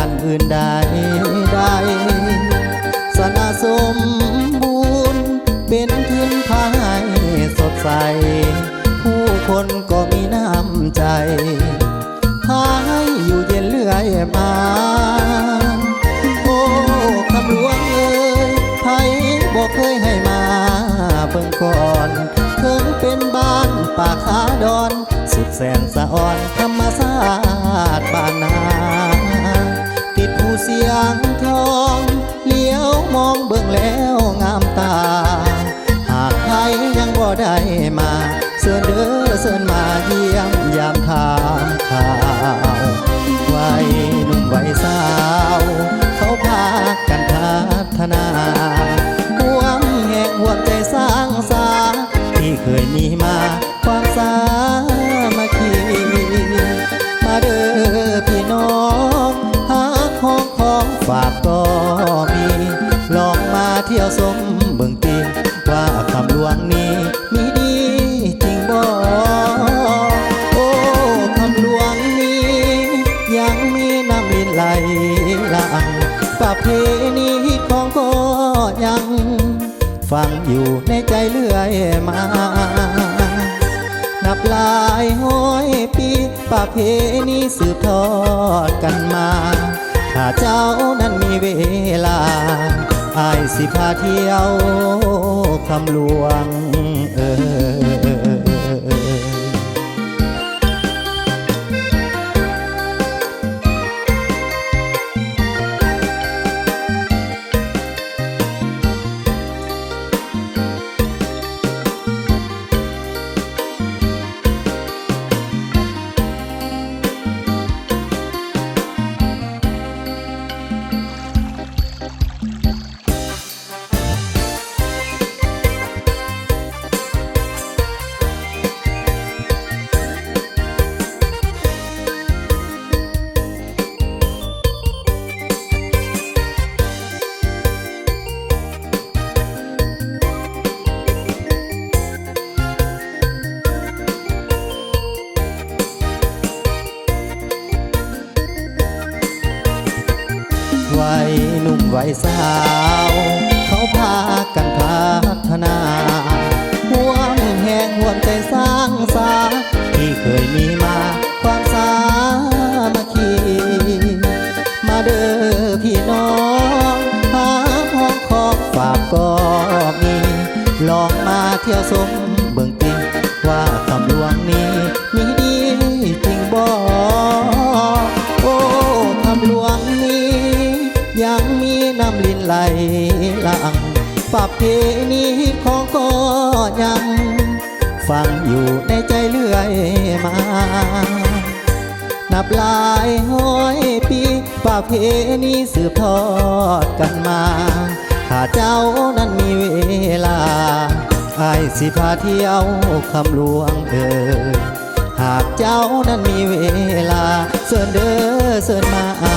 การอื่นใดใดสนาสมบูรณ์เป็นพื้นพายสดใสผู้คนก็มีน้ำใจพาให้อยู่เย็นเรื่อยมาโอ้คำหลวงเอ่ยไผบอกเคยให้มาเบิ่งก่อนถึงเป็นบ้านป่าขาดอนสุดแสนสะอ่อนธรรมศาสตร์บ้านนาติดผู้เสียงทองเลี้ยวมองเบิ่งแล้วงามตาหากใครยังบ่ได้มาเสิร์นเด้อเสิร์นมาเยี่ยมยามทางข่าววัยหนุ่มวัยสาวเขาพากันพัฒนาห่วงแห่งห่วงใจสร้างสาที่เคยมีมาความสามัคคีมาเด้อพี่น้องหาของฝากก็มีลองมาเที่ยวชมเบิ่งตีว่าคำหลวงนี้มีดีจริงบ่โอ้คำหลวงนี้ยังมีน้ำลินไหลหลั่งประเพณีของก็ยังฟังอยู่ในใจเรื่อยมานับหลายห้อยปีประเพณีสืบทอดกันมาถ้าเจ้านั้นมีเวลาอ้ายสิพาเที่ยวคำหลวงวัยหนุ่มวัยสาวเขาพากันพัฒนาห่วงแห่งห่วงใจสร้างสาที่เคยมีมาความสามัคคีมาเด้อพี่น้องหาของฝากก็มีลองมาเที่ยวชมเบิ่งติว่าคำหลวงนี้มีดีจริงบ่โอ้คำหลวงนี้ยังมีน้ำลินไหลหลั่งประเพณีของก็ยังฟังอยู่ในใจเรื่อยมานับหลายห้อยปีประเพณีสืบทอดกันมาถ้าเจ้านั้นมีเวลาอ้ายสิพาเที่ยวคำหลวงหากเจ้านั้นมีเวลาเสิร์นเด้อเสิร์นมา